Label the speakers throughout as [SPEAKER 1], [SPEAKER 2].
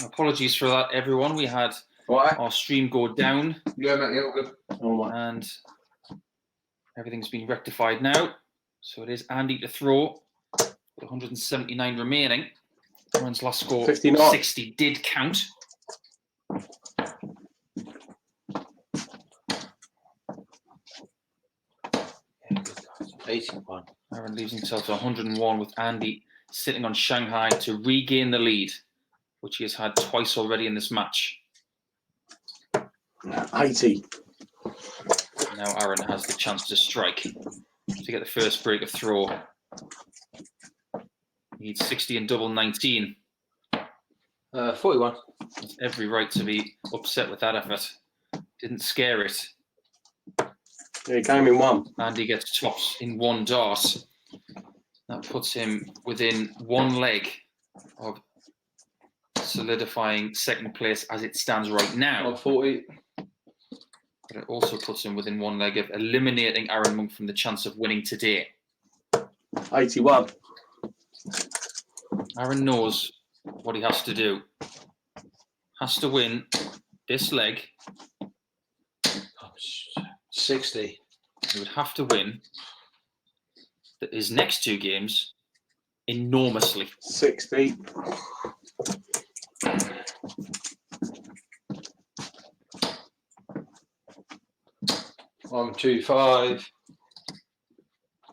[SPEAKER 1] Apologies for that, everyone. We had our stream go down.
[SPEAKER 2] Yeah, mate, yeah, all good.
[SPEAKER 1] And everything's been rectified now. So it is Andy to throw. 179 remaining. Aaron's last score,
[SPEAKER 3] 59.
[SPEAKER 1] 60, did count.
[SPEAKER 2] Yeah, 81.
[SPEAKER 1] Aaron leaves himself to 101 with Andy sitting on Shanghai to regain the lead, which he has had twice already in this match.
[SPEAKER 3] 80.
[SPEAKER 1] Now Aaron has the chance to strike to get the first break of throw. He needs 60 and double 19.
[SPEAKER 2] 41.
[SPEAKER 1] Has every right to be upset with that effort. Didn't scare it.
[SPEAKER 3] Yeah, he came in one.
[SPEAKER 1] Andy gets tops in one dart. That puts him within one leg of solidifying second place as it stands right now.
[SPEAKER 2] 40.
[SPEAKER 1] But it also puts him within one leg of eliminating Aaron Monk from the chance of winning today.
[SPEAKER 3] 81.
[SPEAKER 1] Aaron knows what he has to do. Has to win this leg.
[SPEAKER 2] 60.
[SPEAKER 1] He would have to win his next two games enormously.
[SPEAKER 3] 60.
[SPEAKER 2] 125.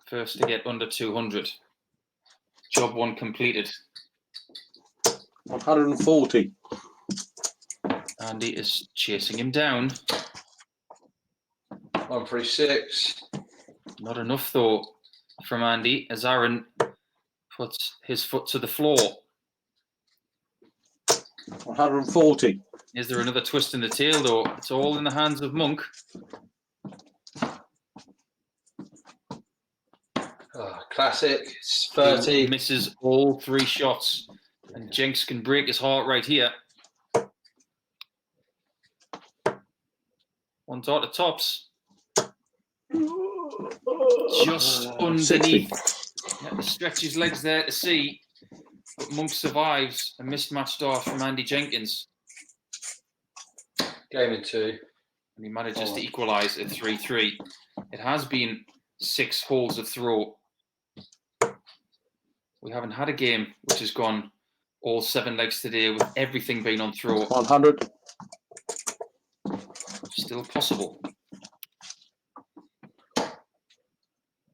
[SPEAKER 1] First to get under 200. Job one completed.
[SPEAKER 3] 140.
[SPEAKER 1] Andy is chasing him down.
[SPEAKER 2] 136.
[SPEAKER 1] Not enough though from Andy as Aaron puts his foot to the floor.
[SPEAKER 3] 140.
[SPEAKER 1] Is there another twist in the tail though? It's all in the hands of Monk.
[SPEAKER 2] Oh, classic. It's 30.
[SPEAKER 1] He misses all three shots. And Jenks can break his heart right here. One dart at tops. Just underneath. Yeah, stretch his legs there to see. But Monk survives a mismatched dart from Andy Jenkins.
[SPEAKER 2] Game in 2.
[SPEAKER 1] And he manages to equalise at 3-3. It has been 6 holes of throw. We haven't had a game which has gone all 7 legs today with everything being on throw.
[SPEAKER 3] 100.
[SPEAKER 1] Still possible.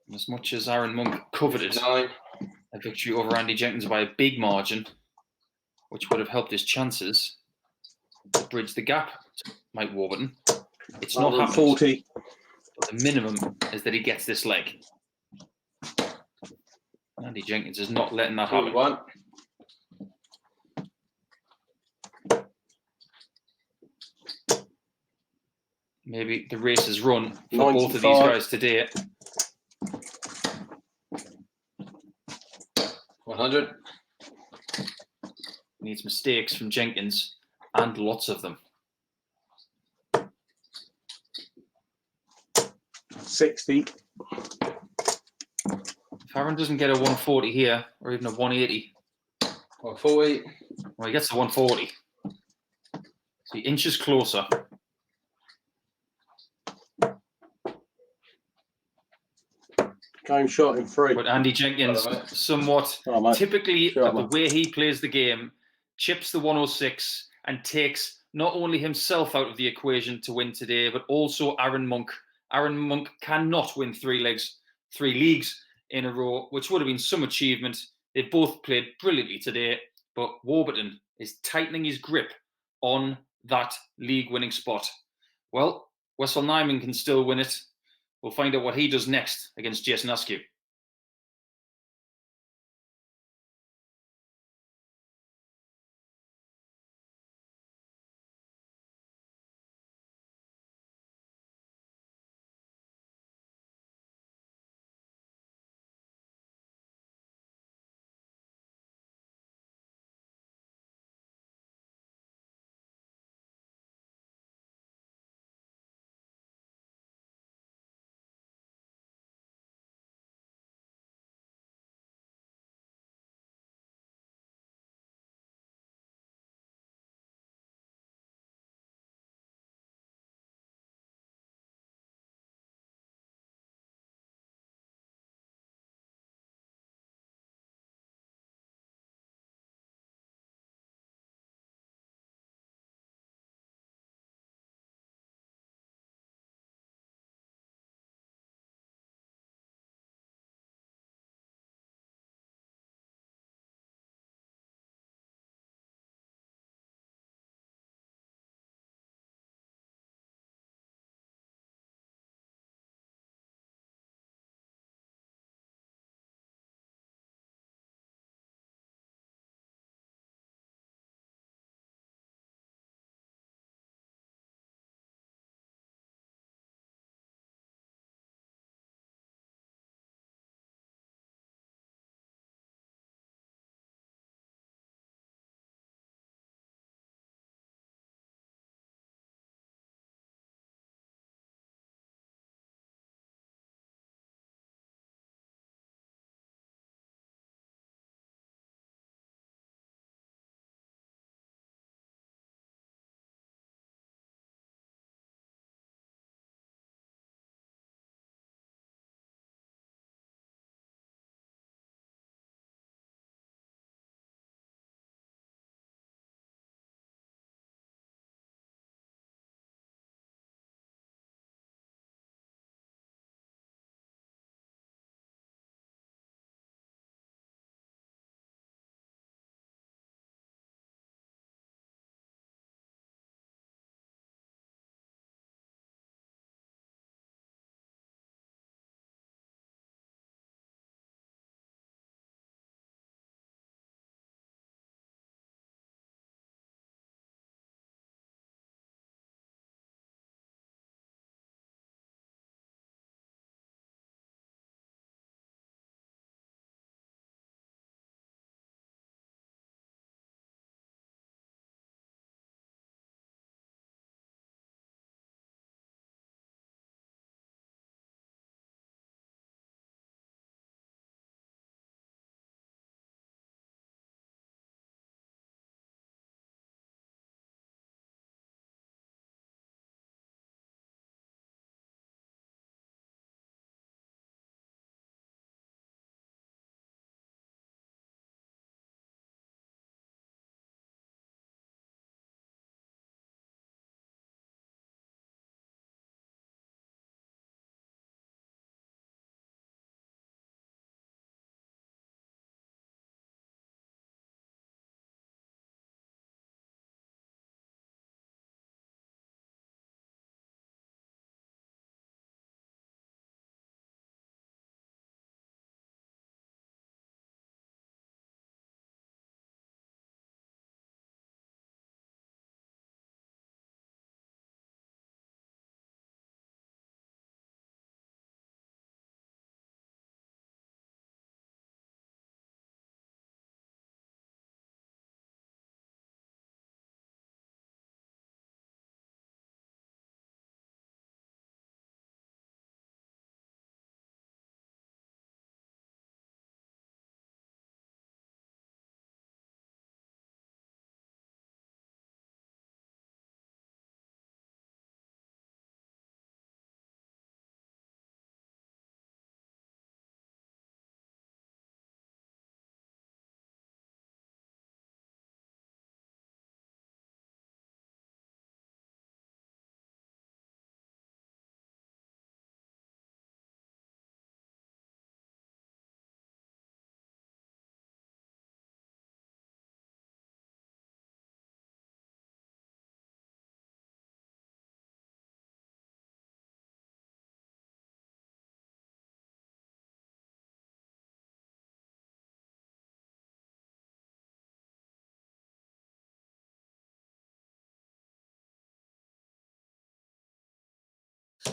[SPEAKER 1] And as much as Aaron Monk coveted
[SPEAKER 2] 9.
[SPEAKER 1] a victory over Andy Jenkins by a big margin, which would have helped his chances to bridge the gap to Mike Warburton, it's not happened.
[SPEAKER 3] 40.
[SPEAKER 1] But the minimum is that he gets this leg. Andy Jenkins is not letting that happen.
[SPEAKER 2] 41.
[SPEAKER 1] Maybe the race is run for
[SPEAKER 3] 95.
[SPEAKER 1] both of these guys today.
[SPEAKER 2] 100.
[SPEAKER 1] Needs mistakes from Jenkins, and lots of them.
[SPEAKER 3] 60.
[SPEAKER 1] If Aaron doesn't get a 140 here, or even a 180,
[SPEAKER 2] 140.
[SPEAKER 1] well, he gets a 140. So he inches closer.
[SPEAKER 3] Game shot in 3.
[SPEAKER 1] But Andy Jenkins, somewhat typically the way he plays the game, chips the 106 and takes not only himself out of the equation to win today, but also Aaron Monk. Aaron Monk cannot win 3 leagues in a row, which would have been some achievement. They both played brilliantly today, but Warburton is tightening his grip on that league-winning spot. Well, Wessel Nijman can still win it. We'll find out what he does next against Jason Askew.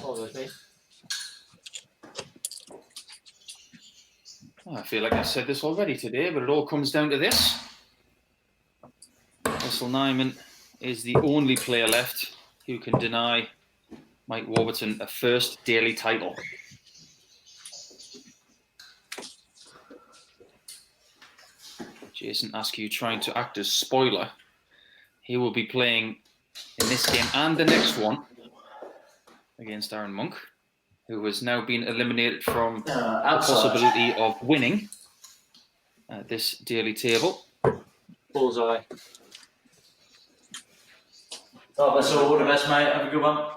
[SPEAKER 4] All with me.
[SPEAKER 1] I feel like I said this already today, but it all comes down to this. Russell Nijman is the only player left who can deny Mike Warburton a first daily title. Jason Askew trying to act as spoiler. He will be playing in this game and the next one against Aaron Monk, who has now been eliminated from the possibility of winning at this daily table.
[SPEAKER 4] Bullseye. Oh, that's all the best, mate. Have a good one.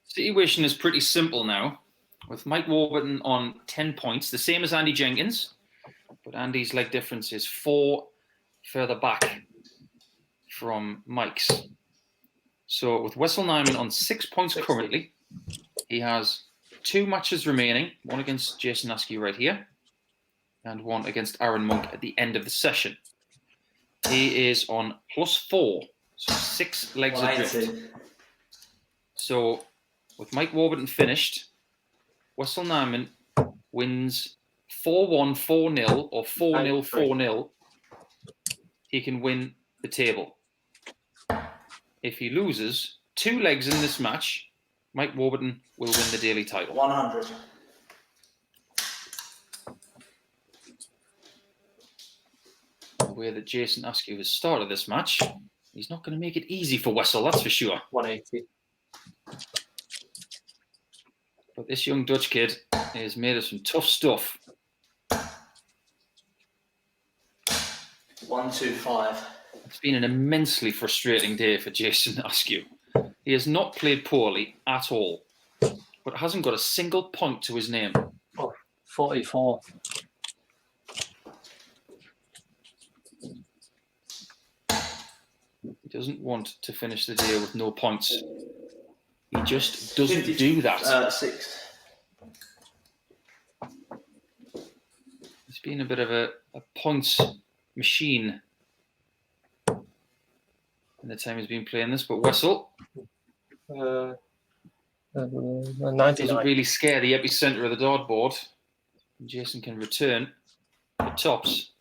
[SPEAKER 1] Situation is pretty simple now, with Mike Warburton on 10 points, the same as Andy Jenkins, but Andy's leg difference is 4 further back from Mike's. So with Russell Nijman on 6 points currently, he has 2 matches remaining, one against Jason Askew right here, and one against Aaron Monk at the end of the session. He is on +4, so 6 legs adrift. So with Mike Warburton finished, Russell Nijman wins 4-1, 4-0, or 4-0, 4-0. He can win the table. If he loses 2 legs in this match, Mike Warburton will win the daily title.
[SPEAKER 4] 100.
[SPEAKER 1] The way that Jason Askew has started this match, he's not going to make it easy for Wessel, that's for sure.
[SPEAKER 4] 180.
[SPEAKER 1] But this young Dutch kid is made of some tough stuff.
[SPEAKER 4] 125.
[SPEAKER 1] It's been an immensely frustrating day for Jason Askew. He has not played poorly at all, but hasn't got a single point to his name.
[SPEAKER 4] Oh, 44.
[SPEAKER 1] He doesn't want to finish the day with no points. He just doesn't do that.
[SPEAKER 4] 6.
[SPEAKER 1] He's been a bit of a points machine in the time he's been playing this, but Wessel
[SPEAKER 4] 99.
[SPEAKER 1] doesn't really scare the epicenter of the dartboard. And Jason can return the tops.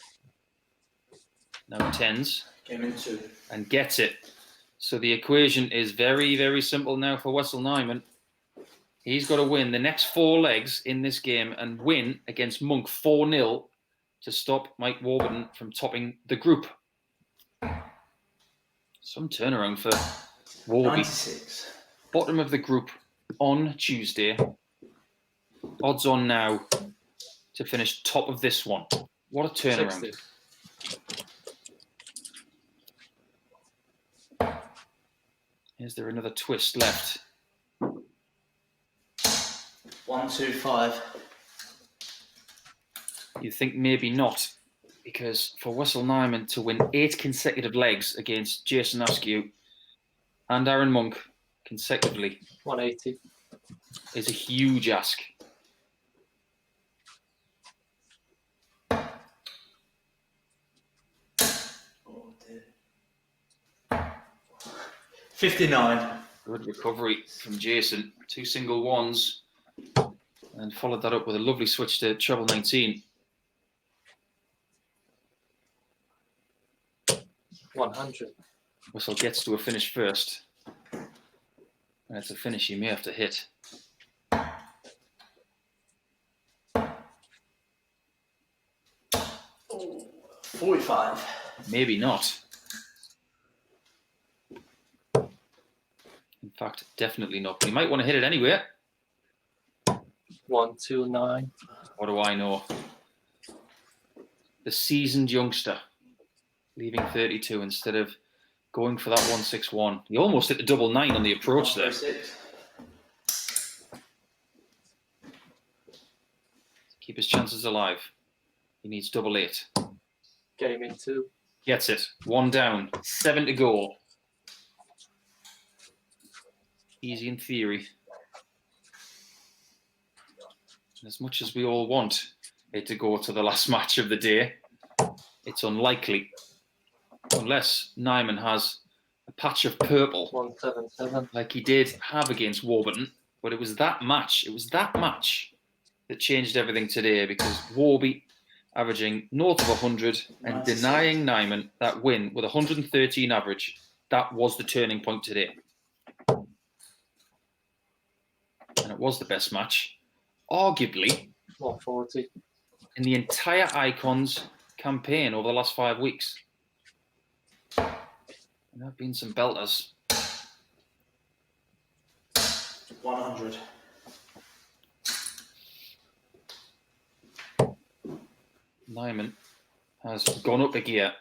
[SPEAKER 1] Now 10s.
[SPEAKER 4] Came in 2.
[SPEAKER 1] And gets it. So the equation is very, very simple now for Russell Nijman. He's got to win the next 4 legs in this game and win against Monk 4-0 to stop Mike Warburton from topping the group. Some turnaround for Warby.
[SPEAKER 4] 96.
[SPEAKER 1] Bottom of the group on Tuesday. Odds on now to finish top of this one. What a turnaround.
[SPEAKER 4] 60.
[SPEAKER 1] Is there another twist left?
[SPEAKER 4] 125.
[SPEAKER 1] You think maybe not, because for Russell Nijman to win 8 consecutive legs against Jason Askew and Aaron Monk consecutively
[SPEAKER 4] 180.
[SPEAKER 1] is a huge ask.
[SPEAKER 4] Oh, dear. 59.
[SPEAKER 1] Good recovery from Jason. 2 single ones, and followed that up with a lovely switch to treble 19.
[SPEAKER 4] 100.
[SPEAKER 1] Russell gets to a finish first. And it's a finish he may have to hit.
[SPEAKER 4] 45.
[SPEAKER 1] Maybe not. In fact, definitely not. But he might want to hit it anyway.
[SPEAKER 4] 129.
[SPEAKER 1] What do I know? The seasoned youngster leaving 32 instead of going for that 161. He almost hit the double 9 on the approach there.
[SPEAKER 4] 136.
[SPEAKER 1] Keep his chances alive. He needs double 8.
[SPEAKER 4] Game in 2.
[SPEAKER 1] Gets it. 1 down. 7 to go. Easy in theory. And as much as we all want it to go to the last match of the day, it's unlikely. Unless Nijman has a patch of purple
[SPEAKER 4] 177.
[SPEAKER 1] like he did have against Warburton But it was that match. It was that match that changed everything today, because Warby averaging north of 100 and denying Nijman that win with 113 average. That was the turning point today. And it was the best match, arguably,
[SPEAKER 4] 140.
[SPEAKER 1] in the entire Icons campaign over the last 5 weeks. And there have been some belters.
[SPEAKER 4] 100.
[SPEAKER 1] Nijman has gone up a gear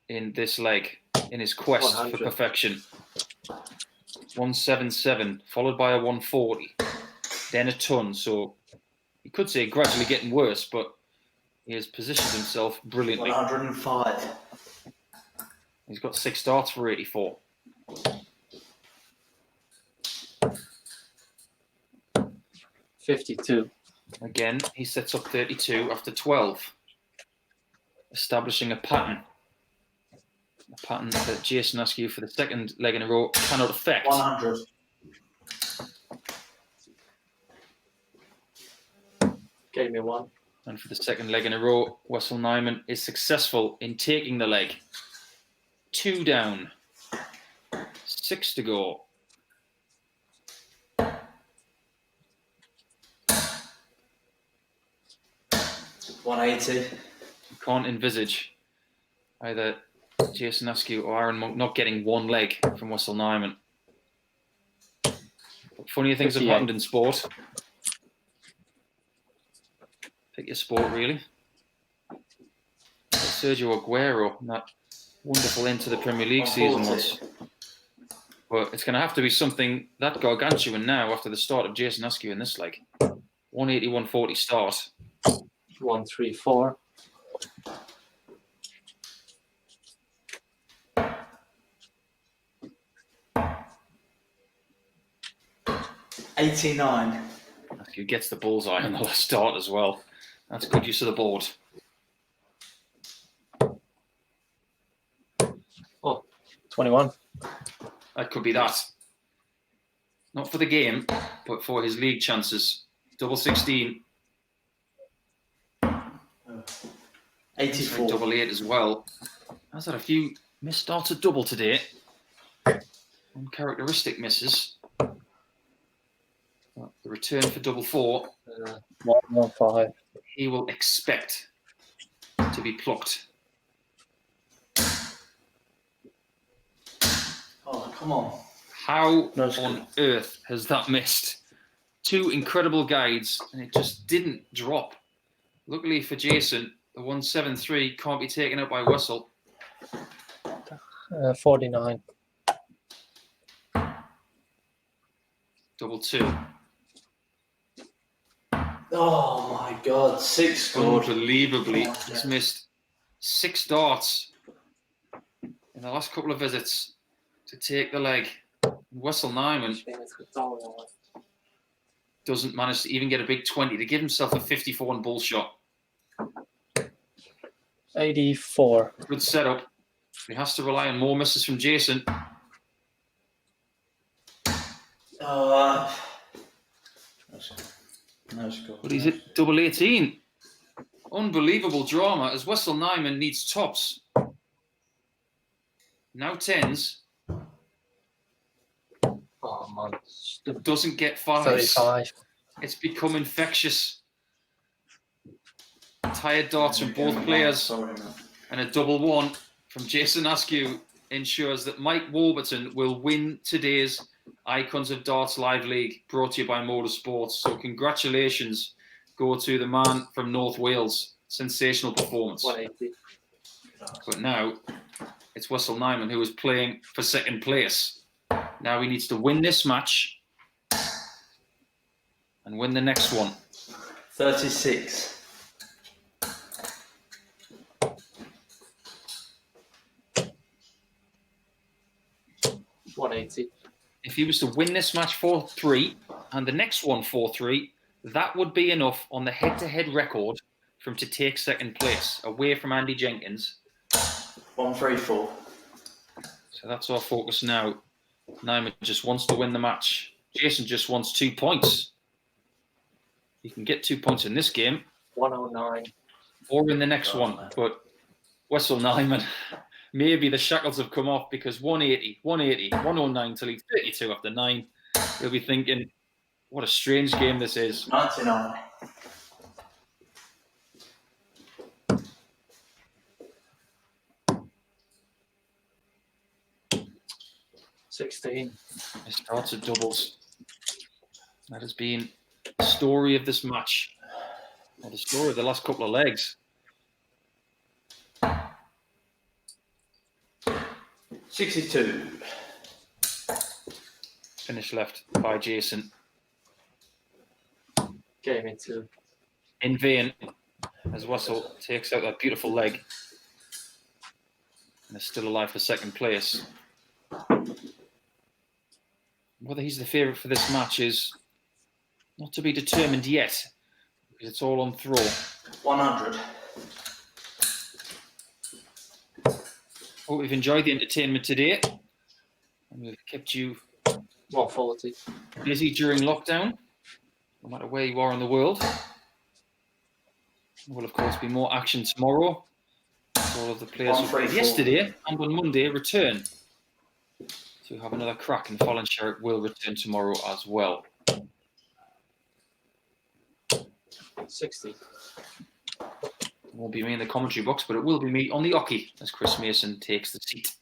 [SPEAKER 1] in this leg in his quest
[SPEAKER 4] 100.
[SPEAKER 1] for perfection. 177, followed by a 140, then a ton. So you could say gradually getting worse, but he has positioned himself brilliantly.
[SPEAKER 4] 105.
[SPEAKER 1] He's got 6 starts for 84.
[SPEAKER 4] $52.
[SPEAKER 1] Again, he sets up 32 after 12, establishing a pattern. A pattern that Jason Askew for the second leg in a row cannot affect.
[SPEAKER 4] 100. Gave me 1.
[SPEAKER 1] And for the second leg in a row, Wessel Nijman is successful in taking the leg. 2 down, 6 to go.
[SPEAKER 4] $180.
[SPEAKER 1] You can't envisage either Jason Askew or Aaron Monk not getting 1 leg from Wessel Nijman. But funnier things have happened in sport. Pick your sport, really. Sergio Aguero, that wonderful end to the Premier League season was. But it's going to have to be something that gargantuan now after the start of Jason Askew in this leg. 180, 140 start.
[SPEAKER 4] 134. $89.
[SPEAKER 1] Askew gets the bullseye on the last start as well. That's good use of the board.
[SPEAKER 4] Oh, 21.
[SPEAKER 1] That could be that. Not for the game, but for his league chances. Double 16.
[SPEAKER 4] 84.
[SPEAKER 1] Double 8 as well. Has had a few missed starts at double today. Uncharacteristic misses. But the return for double 4.
[SPEAKER 4] 115.
[SPEAKER 1] He will expect to be plucked.
[SPEAKER 4] Oh, come on.
[SPEAKER 1] How
[SPEAKER 4] No,
[SPEAKER 1] on earth has that missed? 2 incredible guides, and it just didn't drop. Luckily for Jason, the 173 can't be taken out by Wessel.
[SPEAKER 4] 49.
[SPEAKER 1] Double 2.
[SPEAKER 4] Oh my God, 6 scored.
[SPEAKER 1] Unbelievably, he's missed 6 darts in the last couple of visits to take the leg. Wessel Nijman doesn't manage to even get a big 20 to give himself a 54 and bull shot.
[SPEAKER 4] 84.
[SPEAKER 1] Good setup. He has to rely on more misses from Jason.
[SPEAKER 4] No score.
[SPEAKER 1] But he's at double 18. Unbelievable drama as Wessel Nijman needs tops. Now 10s.
[SPEAKER 4] Oh man.
[SPEAKER 1] Doesn't get 5s.
[SPEAKER 4] 35.
[SPEAKER 1] It's become infectious. Tired darts from both players. And a double 1 from Jason Askew ensures that Mike Warburton will win today's Icons of Darts Live League, brought to you by MODUS Sports. So congratulations go to the man from North Wales. Sensational performance.
[SPEAKER 4] 180.
[SPEAKER 1] But now it's Wessel Nijman who is playing for second place. Now he needs to win this match and win the next one.
[SPEAKER 4] 36. $180.
[SPEAKER 1] If he was to win this match 4-3 and the next one 4-3, that would be enough on the head-to-head record for him to take second place away from Andy Jenkins.
[SPEAKER 4] 134.
[SPEAKER 1] So that's our focus now. Nijman just wants to win the match. Jason just wants 2 points. He can get 2 points in this game
[SPEAKER 4] 109.
[SPEAKER 1] or in the next one. But Wessel Nijman, maybe the shackles have come off because 180, 109 till he's 32 after 9. He'll be thinking, what a strange game this is.
[SPEAKER 4] 99. 16.
[SPEAKER 1] It starts at doubles. That has been the story of this match, or the story of the last couple of legs.
[SPEAKER 4] 62.
[SPEAKER 1] Finish left by Jason.
[SPEAKER 4] Game into.
[SPEAKER 1] In vain, as Wessel takes out that beautiful leg. And is still alive for second place. Whether he's the favourite for this match is not to be determined yet, because it's all on throw.
[SPEAKER 4] 100.
[SPEAKER 1] Hope you've enjoyed the entertainment today. And we've kept you
[SPEAKER 4] 140.
[SPEAKER 1] busy during lockdown, no matter where you are in the world. There will, of course, be more action tomorrow. All of the players who played yesterday and on Monday return to have another crack, and Fallon Sherrick will return tomorrow as well.
[SPEAKER 4] 60.
[SPEAKER 1] It won't be me in the commentary box, but it will be me on the oche as Chris Mason takes the seat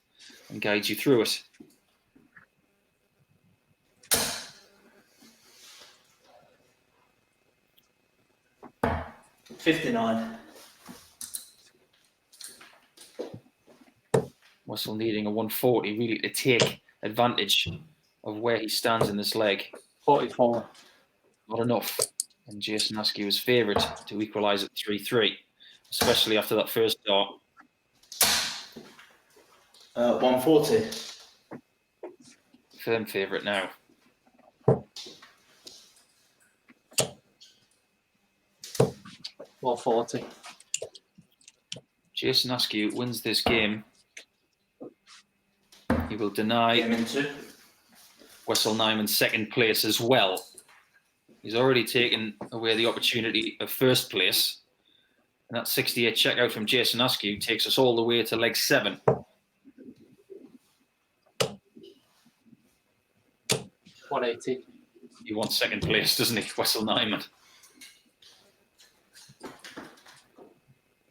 [SPEAKER 1] and guides you through it.
[SPEAKER 4] $59.
[SPEAKER 1] Wessel needing a 140 really to take advantage of where he stands in this leg.
[SPEAKER 4] 44.
[SPEAKER 1] Not enough. And Jason Askew is favourite to equalise at 3-3, especially after that first dart.
[SPEAKER 4] 140.
[SPEAKER 1] Firm favourite now.
[SPEAKER 4] $140.
[SPEAKER 1] Jason Askew wins this game. He will deny
[SPEAKER 4] Game into.
[SPEAKER 1] Wessel Nijman second place as well. He's already taken away the opportunity of first place. And that 68 checkout from Jason Askew takes us all the way to leg 7.
[SPEAKER 4] 180.
[SPEAKER 1] He wants second place, doesn't he, Wessel Nijman?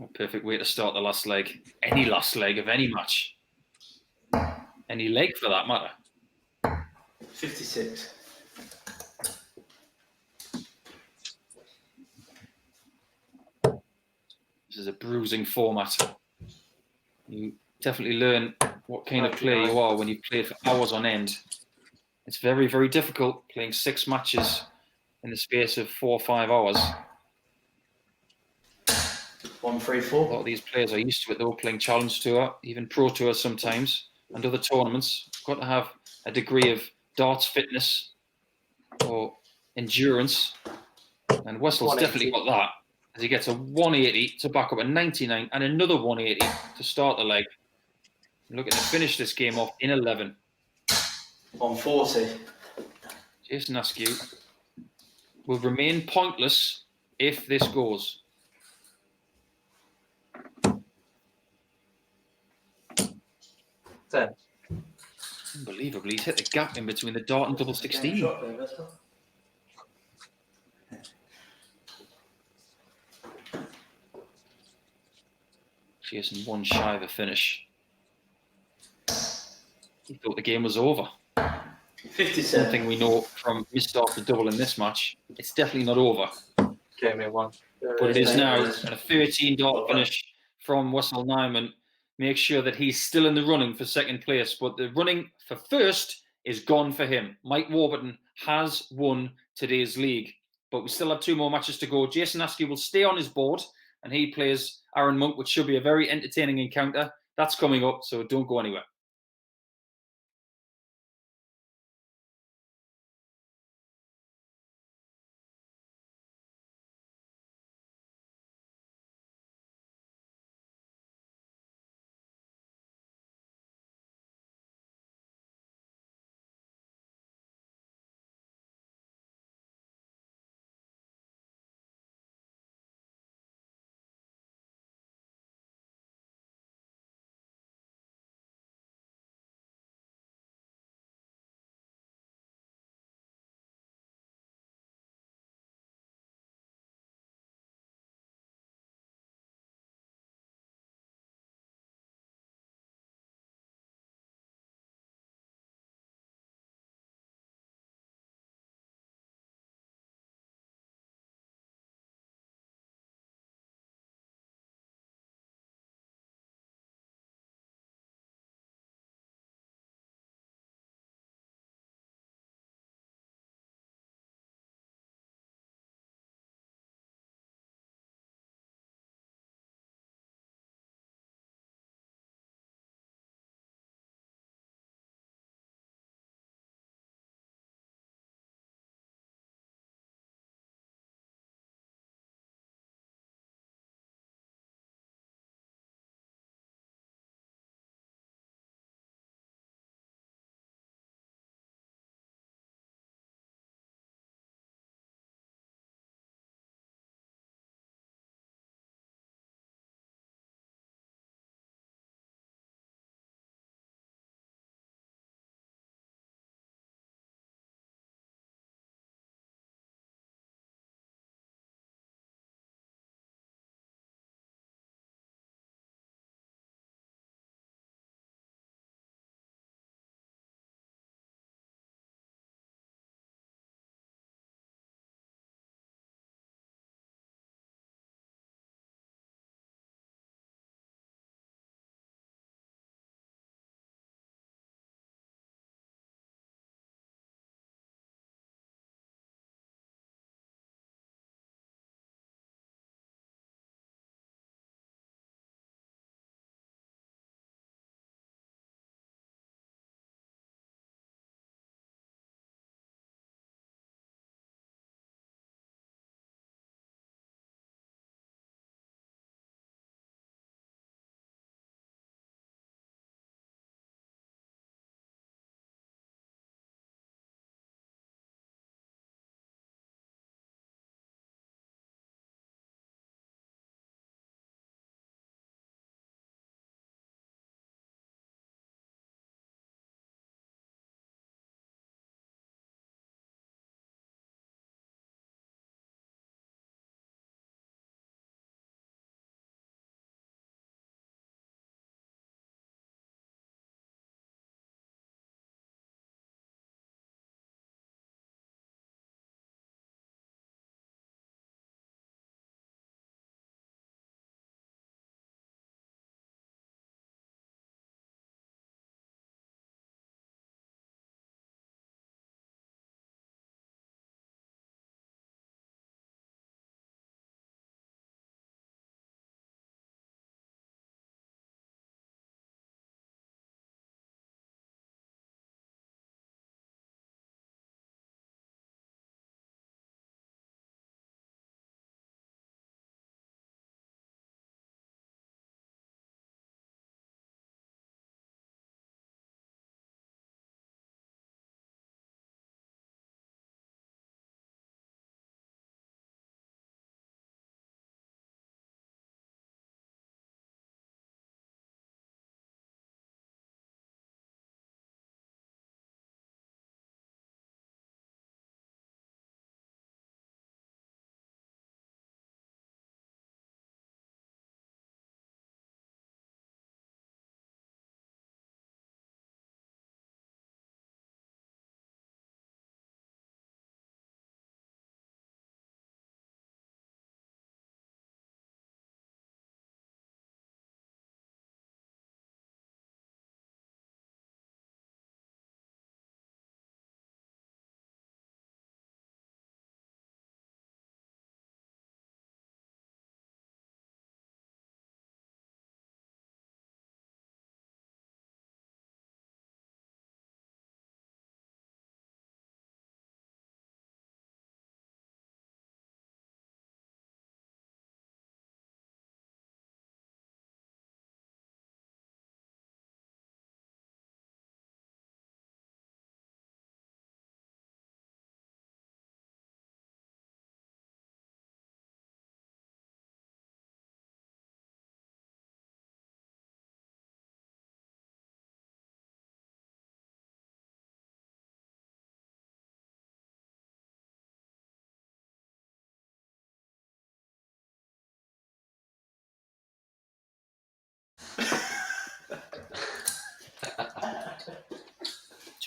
[SPEAKER 1] A perfect way to start the last leg. Any last leg of any match. Any leg for that matter.
[SPEAKER 4] 56.
[SPEAKER 1] This is a bruising format. You definitely learn what kind of player you are when you've played for hours on end. It's very, very difficult playing 6 matches in the space of 4 or 5 hours.
[SPEAKER 4] 134.
[SPEAKER 1] A lot of these players are used to it. They're all playing Challenge Tour, even Pro Tour sometimes, and other tournaments. You've got to have a degree of darts fitness or endurance. And Wessel's definitely got that, as he gets a 180 to back up a 99 and another 180 to start the leg. Looking to finish this game off in 11.
[SPEAKER 4] 140.
[SPEAKER 1] Jason Askew will remain pointless if this goes.
[SPEAKER 4] 10.
[SPEAKER 1] Unbelievably, he's hit the gap in between the dart and double 16. Jason one shy of a finish. He thought the game was over.
[SPEAKER 4] 57.
[SPEAKER 1] Something we know from missed off the double in this match. It's definitely not over.
[SPEAKER 4] Game in 1.
[SPEAKER 1] But it is now. And a 13 dart finish from Wessel Nijman makes sure that he's still in the running for second place. But the running for first is gone for him. Mike Warburton has won today's league. But we still have 2 more matches to go. Jason Askew will stay on his board and he plays Aaron Monk, which should be a very entertaining encounter. That's coming up, so don't go anywhere.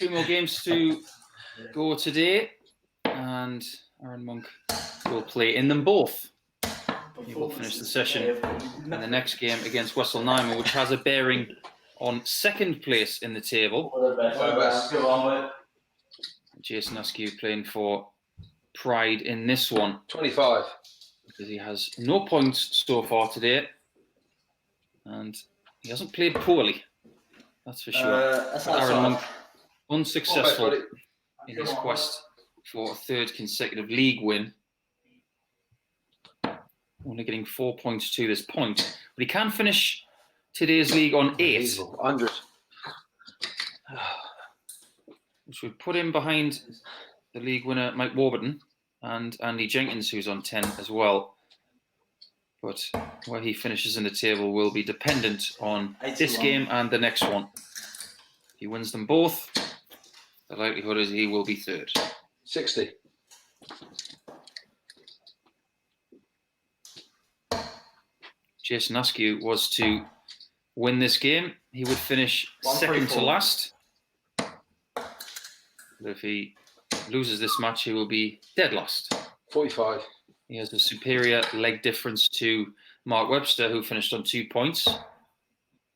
[SPEAKER 1] 2 more games to go today, and Aaron Monk will play in them both. He will finish the session in the next game against Nijman, which has a bearing on second place in the table. Jason Askew playing for pride in this one.
[SPEAKER 2] 25.
[SPEAKER 1] Because he has no points so far today. And he hasn't played poorly. That's for sure. Aaron Monk, unsuccessful in his quest for a 3rd consecutive league win. Only getting 4 points to this point. But he can finish today's league on 8.
[SPEAKER 2] 100.
[SPEAKER 1] Which would put him behind the league winner Mike Warburton and Andy Jenkins, who's on 10 as well. But where he finishes in the table will be dependent on 81. This game and the next one. If he wins them both, the likelihood is he will be 3rd.
[SPEAKER 2] 60.
[SPEAKER 1] Jason Askew was to win this game. He would finish 2nd to last. But if he loses this match, he will be dead last.
[SPEAKER 2] 45.
[SPEAKER 1] He has a superior leg difference to Mark Webster, who finished on 2 points.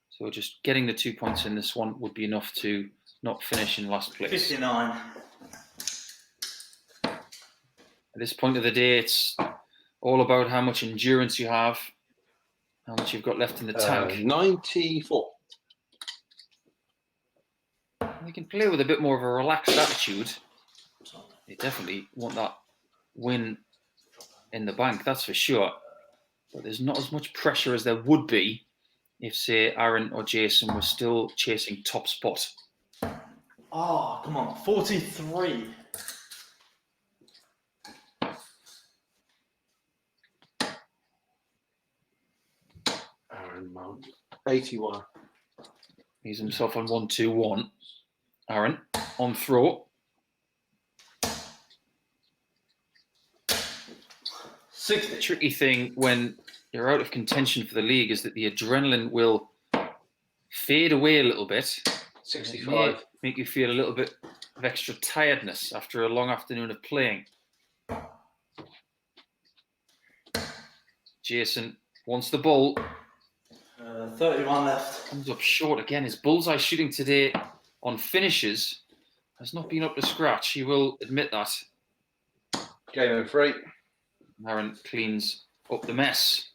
[SPEAKER 1] So just getting the 2 points in this one would be enough to not finish in last place.
[SPEAKER 4] 59.
[SPEAKER 1] At this point of the day, it's all about how much endurance you have, how much you've got left in the tank.
[SPEAKER 2] 94.
[SPEAKER 1] They can play with a bit more of a relaxed attitude. They definitely want that win in the bank, that's for sure. But there's not as much pressure as there would be if, say, Aaron or Jason were still chasing top spot.
[SPEAKER 4] Oh, come on. 43.
[SPEAKER 2] Aaron Monk. 81.
[SPEAKER 1] He's himself on 1-2-1. Aaron on throw.
[SPEAKER 4] 60.
[SPEAKER 1] The tricky thing when you're out of contention for the league is that the adrenaline will fade away a little bit.
[SPEAKER 2] 65.
[SPEAKER 1] Make you feel a little bit of extra tiredness after a long afternoon of playing. Jason wants the ball.
[SPEAKER 4] 31 left.
[SPEAKER 1] Comes up short again. His bullseye shooting today on finishes has not been up to scratch. He will admit that.
[SPEAKER 2] Game of 3.
[SPEAKER 1] Aaron cleans up the mess.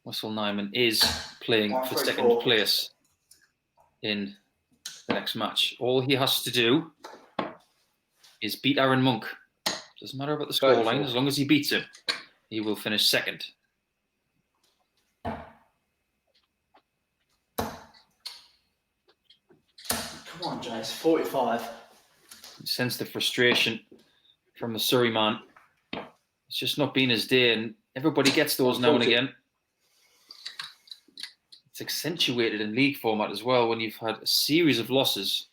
[SPEAKER 1] Nijman is playing for 2nd place in the next match. All he has to do is beat Aaron Monk. Doesn't matter about the scoreline, as long as he beats him, he will finish 2nd.
[SPEAKER 4] Come on, Jace. 45.
[SPEAKER 1] You sense the frustration from the Surrey man. It's just not been his day, and everybody gets those now and again. It's accentuated in league format as well when you've had a series of losses.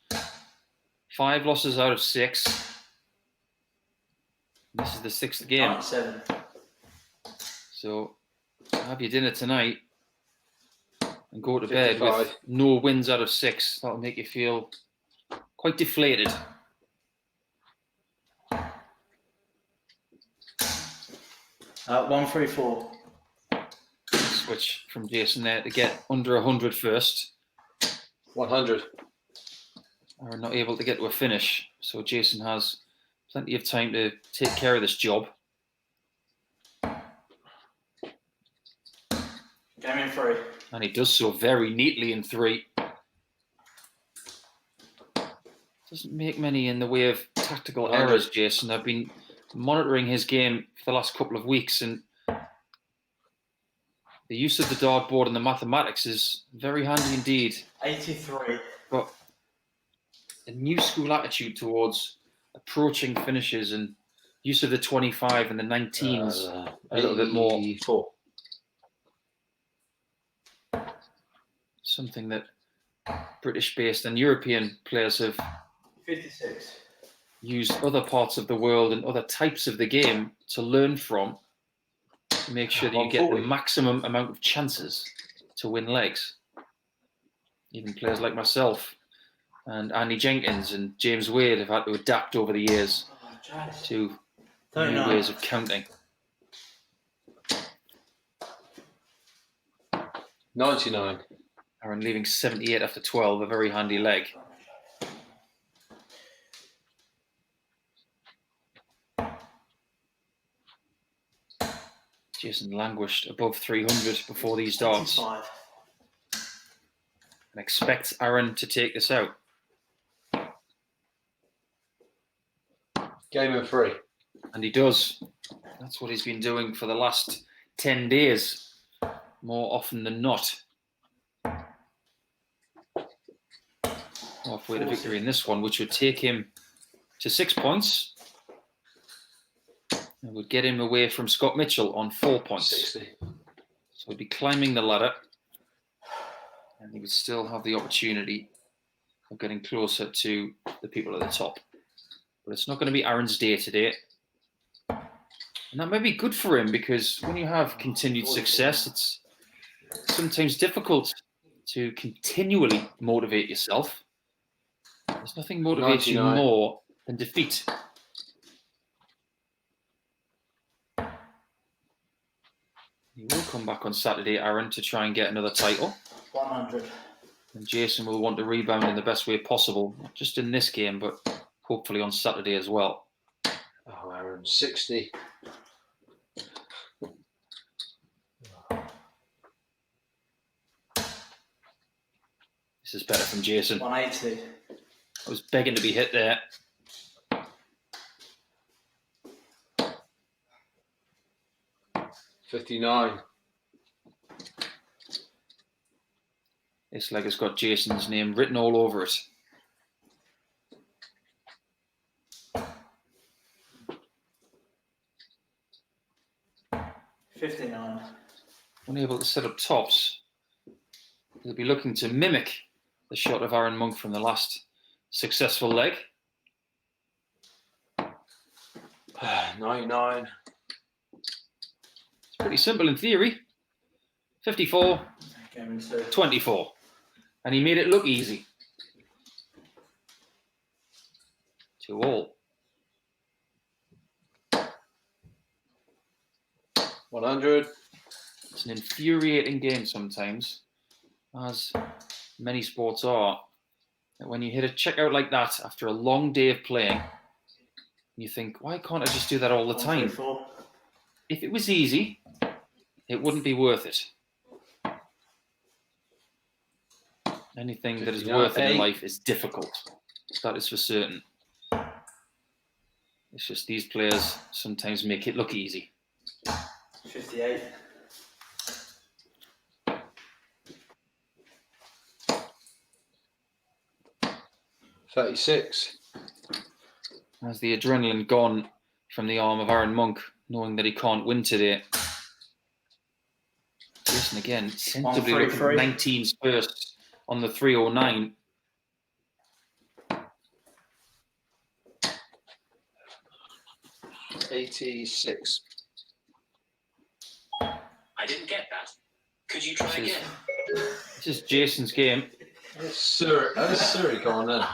[SPEAKER 1] 5 losses out of 6. This is the 6th game.
[SPEAKER 4] 97.
[SPEAKER 1] So have your dinner tonight and go to
[SPEAKER 2] 55.
[SPEAKER 1] bed with no wins out of 6. That'll make you feel quite deflated.
[SPEAKER 4] Uh, 134.
[SPEAKER 1] Switch from Jason there to get under 100 first.
[SPEAKER 2] 100.
[SPEAKER 1] Are not able to get to a finish, so Jason has plenty of time to take care of this job.
[SPEAKER 4] Game in 3.
[SPEAKER 1] And he does so very neatly in 3. Doesn't make many in the way of tactical errors, Jason. I've been monitoring his game for the last couple of weeks, and the use of the dartboard and the mathematics is very handy indeed.
[SPEAKER 4] 83.
[SPEAKER 1] But a new school attitude towards approaching finishes and use of the 25 and the 19s a little bit more.
[SPEAKER 2] 84.
[SPEAKER 1] Something that British-based and European players have
[SPEAKER 4] 56.
[SPEAKER 1] used other parts of the world and other types of the game to learn from. to make sure that you get the maximum amount of chances to win legs. Even players like myself and Andy Jenkins and James Wade have had to adapt over the years to new ways of counting.
[SPEAKER 2] 99.
[SPEAKER 1] Aaron leaving 78 after 12, a very handy leg. Jason languished above 300 before these darts.
[SPEAKER 4] 85.
[SPEAKER 1] And expects Aaron to take this out.
[SPEAKER 2] Game of 3.
[SPEAKER 1] And he does. That's what he's been doing for the last 10 days, more often than not. Halfway to victory in this one, which would take him to 6 points. And would get him away from Scott Mitchell on 4 points.
[SPEAKER 2] 60.
[SPEAKER 1] So he'd be climbing the ladder. And he would still have the opportunity of getting closer to the people at the top. But it's not going to be Aaron's day today. And that may be good for him, because when you have continued success, it's sometimes difficult to continually motivate yourself. There's nothing motivates you more than defeat. He will come back on Saturday, Aaron, to try and get another title.
[SPEAKER 4] 100.
[SPEAKER 1] And Jason will want to rebound in the best way possible, not just in this game, but hopefully on Saturday as well.
[SPEAKER 2] Oh, Aaron, 60.
[SPEAKER 1] This is better from Jason.
[SPEAKER 4] 180.
[SPEAKER 1] I was begging to be hit there.
[SPEAKER 2] $59.
[SPEAKER 1] This leg has got Jason's name written all over it.
[SPEAKER 4] $59.
[SPEAKER 1] Unable to set up tops. He'll be looking to mimic the shot of Aaron Monk from the last successful leg.
[SPEAKER 2] 99.
[SPEAKER 1] It's pretty simple in theory. 54,
[SPEAKER 4] Game in 2.
[SPEAKER 1] 24. And he made it look easy. 2-all.
[SPEAKER 2] 100.
[SPEAKER 1] It's an infuriating game sometimes, as many sports are. When you hit a checkout like that after a long day of playing, you think, why can't I just do that all the time?
[SPEAKER 4] 134.
[SPEAKER 1] If it was easy, it wouldn't be worth it. Anything that is worth it in life is difficult. That is for certain. It's just these players sometimes make it look easy.
[SPEAKER 4] 58.
[SPEAKER 2] $36.
[SPEAKER 1] Has the adrenaline gone from the arm of Aaron Monk, knowing that he can't win today? Jason again, sensibly looking at 19's first on the 309.
[SPEAKER 2] $86.
[SPEAKER 5] I didn't get that. Could you try again?
[SPEAKER 1] This is Jason's game.
[SPEAKER 2] That's Surrey gone then.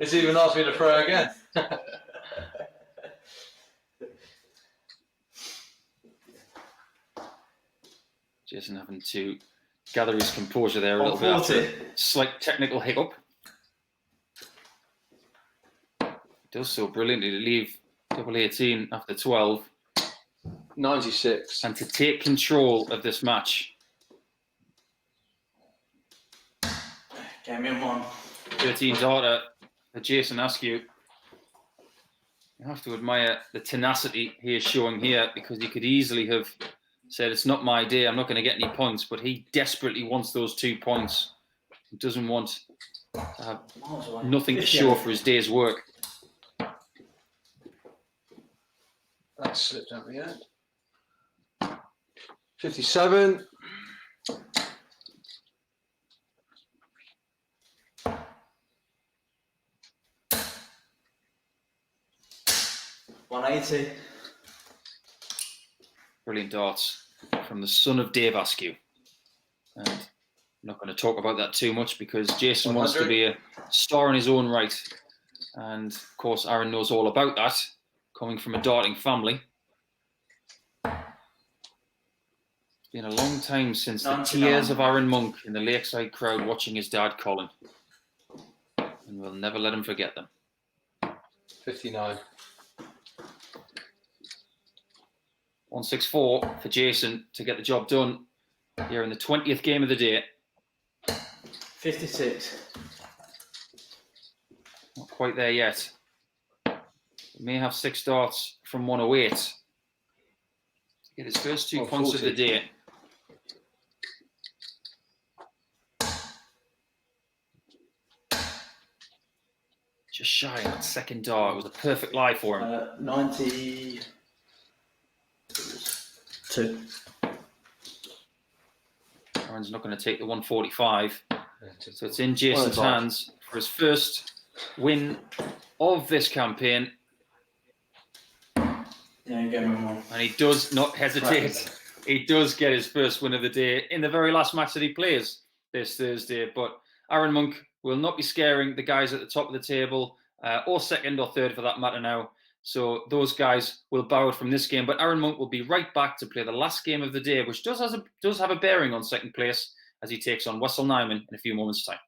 [SPEAKER 2] It's even asked me to throw again.
[SPEAKER 1] Jason having to gather his composure there a little bit after a slight technical hiccup. He does so brilliantly to leave double 18 after 12
[SPEAKER 2] 96.
[SPEAKER 1] and to take control of this match.
[SPEAKER 4] Game in 1.
[SPEAKER 1] 13 darter for Jason Askew. You have to admire the tenacity he is showing here, because he could easily have said, it's not my day, I'm not going to get any points, but he desperately wants those 2 points. He doesn't want to have nothing to show for his day's work.
[SPEAKER 2] That slipped out the end. 57.
[SPEAKER 4] 80.
[SPEAKER 1] Brilliant darts from the son of Dave Askew. And I'm not going to talk about that too much because Jason wants to be a star in his own right. And of course, Aaron knows all about that, coming from a darting family. It's been a long time since the
[SPEAKER 4] 99.
[SPEAKER 1] tears of Aaron Monk in the lakeside crowd watching his dad Colin. And we'll never let him forget them.
[SPEAKER 2] 59.
[SPEAKER 1] 164 for Jason to get the job done here in the 20th game of the day.
[SPEAKER 4] 56.
[SPEAKER 1] Not quite there yet. We may have 6 darts from 108 to get his first 2 points of the day. Just shy of that second dart. It was a perfect lie for him.
[SPEAKER 4] 92.
[SPEAKER 1] Aaron's not going to take the 145. So it's in Jason's hands for his first win of this campaign.
[SPEAKER 4] Yeah, game 1.
[SPEAKER 1] And he does not hesitate. He does get his first win of the day in the very last match that he plays this Thursday. But Aaron Monk will not be scaring the guys at the top of the table, or second or third for that matter now. So those guys will bow out from this game. But Aaron Monk will be right back to play the last game of the day, which does have a bearing on second place as he takes on Nijman in a few moments' time.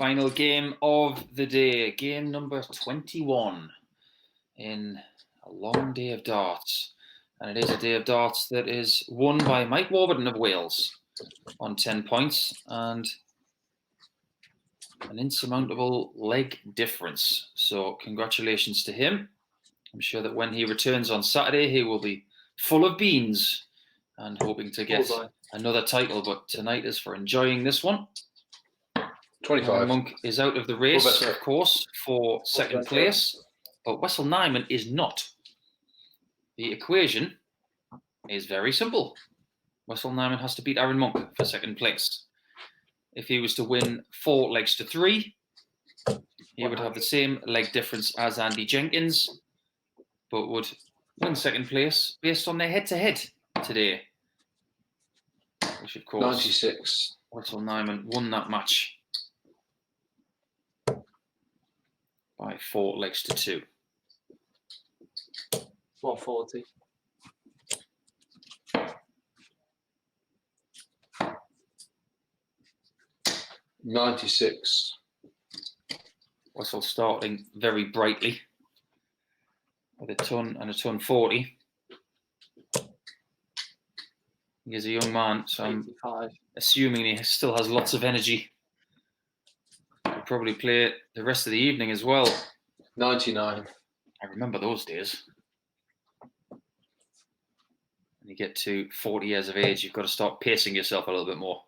[SPEAKER 1] Final game of the day, game number 21 in a long day of darts. And it is a day of darts that is won by Mike Warburton of Wales on 10 points and an insurmountable leg difference. So congratulations to him. I'm sure that when he returns on Saturday, he will be full of beans and hoping to get another title. But tonight is for enjoying this one.
[SPEAKER 2] 25.
[SPEAKER 1] Monk is out of the race, of course, for second place, but Wessel Nijman is not. The equation is very simple. Wessel Nijman has to beat Aaron Monk for second place. If he was to win 4 legs to 3, he would have the same leg difference as Andy Jenkins, but would win second place based on their head-to-head today. Which, of course,
[SPEAKER 2] 96.
[SPEAKER 1] Wessel Nijman won that match by 4 legs to 2.
[SPEAKER 4] 140.
[SPEAKER 2] $96.
[SPEAKER 1] Wessel starting very brightly with a ton and a ton 40. He is a young man, so I'm
[SPEAKER 4] 85.
[SPEAKER 1] assuming he still has lots of energy. He'll probably play the rest of the evening as well.
[SPEAKER 2] 99.
[SPEAKER 1] I remember those days. When you get to 40 years of age, you've got to start pacing yourself a little bit more.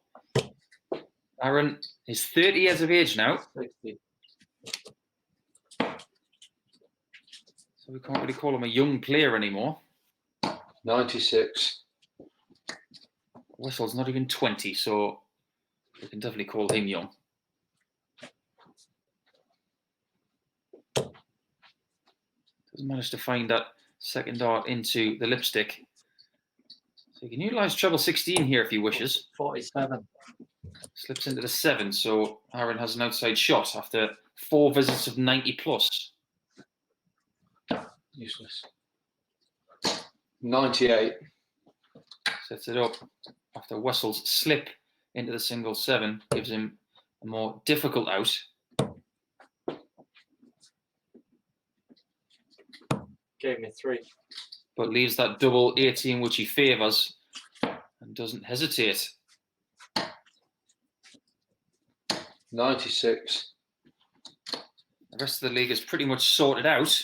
[SPEAKER 1] Aaron is 30 years of age now.
[SPEAKER 4] 60.
[SPEAKER 1] So we can't really call him a young player anymore.
[SPEAKER 2] 96.
[SPEAKER 1] Wessel's not even 20, so we can definitely call him young. Doesn't manage to find that second dart into the lipstick. So you can utilise treble 16 here if he wishes.
[SPEAKER 4] 47.
[SPEAKER 1] Slips into the 7, so Aaron has an outside shot after 4 visits of 90 plus.
[SPEAKER 2] Useless. 98.
[SPEAKER 1] Sets it up after Wessel's slip into the single 7, gives him a more difficult out.
[SPEAKER 4] Gave me 3.
[SPEAKER 1] But leaves that double 18 which he favours and doesn't hesitate.
[SPEAKER 2] 96.
[SPEAKER 1] The rest of the league is pretty much sorted out,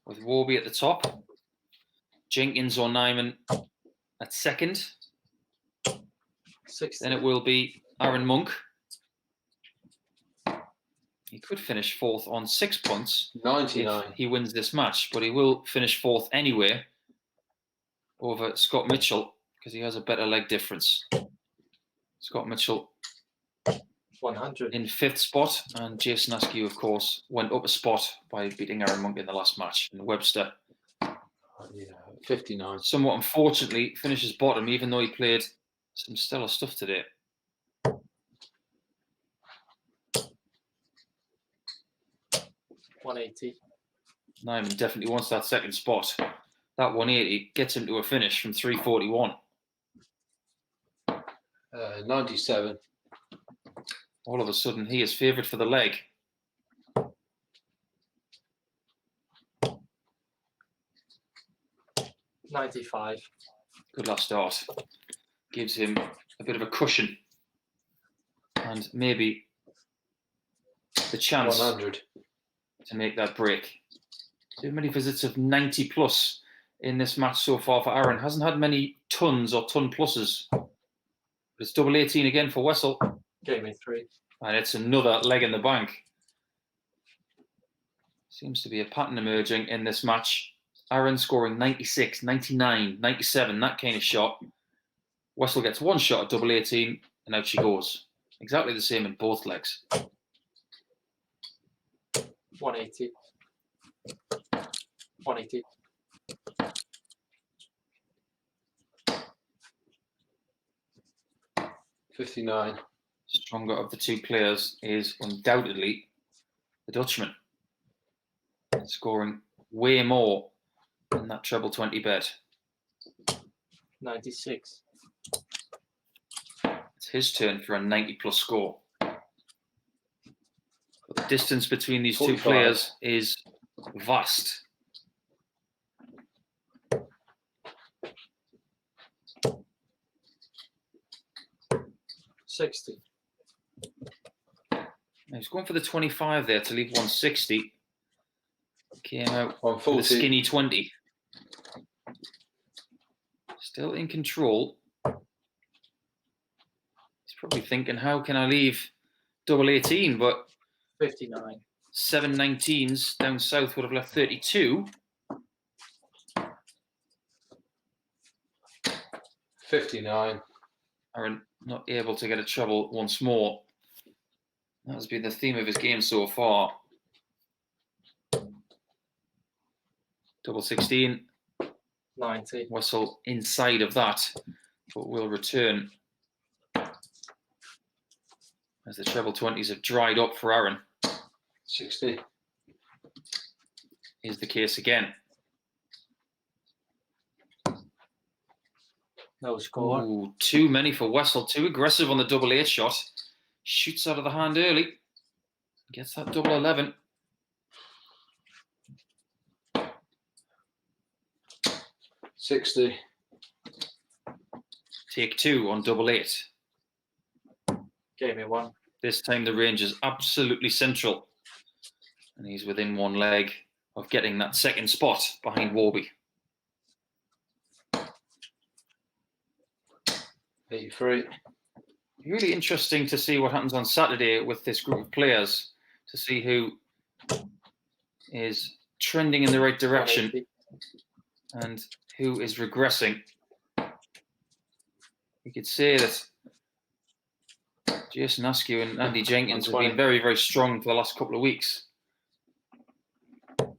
[SPEAKER 1] with Warby at the top, Jenkins or Nijman at second.
[SPEAKER 4] 60.
[SPEAKER 1] Then it will be Aaron Monk. He could finish 4th on 6 points
[SPEAKER 2] 99.
[SPEAKER 1] if he wins this match, but he will finish 4th anyway over Scott Mitchell because he has a better leg difference. Scott Mitchell
[SPEAKER 4] 100.
[SPEAKER 1] in 5th spot, and Jason Askew, of course, went up a spot by beating Aaron Monk in the last match. And Webster,
[SPEAKER 2] 59.
[SPEAKER 1] somewhat unfortunately, finishes bottom, even though he played some stellar stuff today.
[SPEAKER 4] $180.
[SPEAKER 1] Nijman definitely wants that second spot. That 180 gets him to a finish from 341.
[SPEAKER 2] 97.
[SPEAKER 1] All of a sudden, he is favoured for the leg.
[SPEAKER 4] $95.
[SPEAKER 1] Good last start. Gives him a bit of a cushion. And maybe the chance
[SPEAKER 2] 100.
[SPEAKER 1] to make that break. Too many visits of 90 plus in this match so far for Aaron. Hasn't had many tons or ton pluses. But it's double 18 again for Wessel.
[SPEAKER 4] Gave me 3.
[SPEAKER 1] And it's another leg in the bank. Seems to be a pattern emerging in this match. Aaron scoring 96, 99, 97, that kind of shot. Wessel gets one shot at double 18, and out she goes. Exactly the same in both legs.
[SPEAKER 4] 180. 180.
[SPEAKER 2] $59.
[SPEAKER 1] Stronger of the two players is undoubtedly the Dutchman, scoring way more than that treble 20 bet.
[SPEAKER 4] 96.
[SPEAKER 1] It's his turn for a 90 plus score. But the distance between these
[SPEAKER 2] 45.
[SPEAKER 1] two players is vast.
[SPEAKER 4] $60.
[SPEAKER 1] Now he's going for the 25 there to leave 160. Came out with a
[SPEAKER 2] 140.
[SPEAKER 1] skinny 20. Still in control. He's probably thinking, how can I leave double 18? But
[SPEAKER 4] 59.
[SPEAKER 1] 7 19s down south would have left 32.
[SPEAKER 2] 59.
[SPEAKER 1] Aaron not able to get a treble once more. That has been the theme of his game so far. Double 16.
[SPEAKER 4] 90.
[SPEAKER 1] Wessel inside of that, but will return as the treble 20s have dried up for Aaron.
[SPEAKER 2] 60.
[SPEAKER 1] Is the case again.
[SPEAKER 4] No score.
[SPEAKER 1] Ooh, too many for Wessel. Too aggressive on the double 8 shot. Shoots out of the hand early. Gets that double 11.
[SPEAKER 2] $60.
[SPEAKER 1] Take 2 on double 8.
[SPEAKER 4] Gave me 1.
[SPEAKER 1] This time the range is absolutely central. And he's within one leg of getting that second spot behind Warby.
[SPEAKER 2] 83.
[SPEAKER 1] Really interesting to see what happens on Saturday with this group of players, to see who is trending in the right direction
[SPEAKER 4] 180.
[SPEAKER 1] and who is regressing. We could say that Jason Askew and Andy Jenkins have been very, very strong for the last couple of weeks.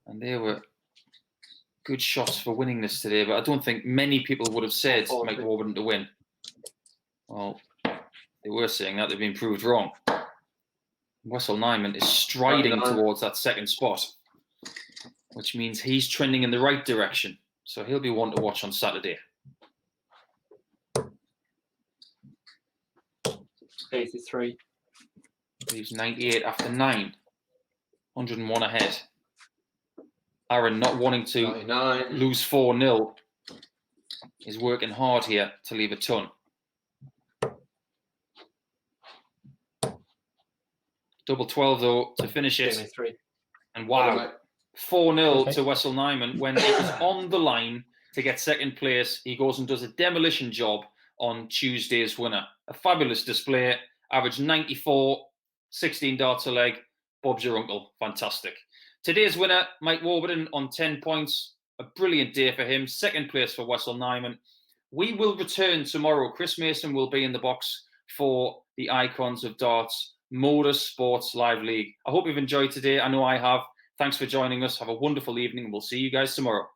[SPEAKER 1] And they were good shots for winning this today, but I don't think many people would have said Mike Warburton to win. Well, they were saying that. They've been proved wrong. Wessel Nijman is striding towards that second spot, which means he's trending in the right direction. So he'll be one to watch on Saturday.
[SPEAKER 4] 83.
[SPEAKER 1] Leaves 98 after 9. 101 ahead. Aaron, not wanting to
[SPEAKER 2] 99.
[SPEAKER 1] lose 4-0, is working hard here to leave a ton. Double 12 though to finish
[SPEAKER 4] Gave
[SPEAKER 1] it.
[SPEAKER 4] me 3.
[SPEAKER 1] And wow, 4-0 to Wessel Nijman when it was on the line to get second place. He goes and does a demolition job on Tuesday's winner. A fabulous display. Average 94, 16 darts a leg. Bob's your uncle. Fantastic. Today's winner, Mike Warburton, on 10 points. A brilliant day for him. Second place for Wessel Nijman. We will return tomorrow. Chris Mason will be in the box for the Icons of Darts MODUS Sports Live League. I hope you've enjoyed today. I know I have. Thanks for joining us. Have a wonderful evening, and we'll see you guys tomorrow.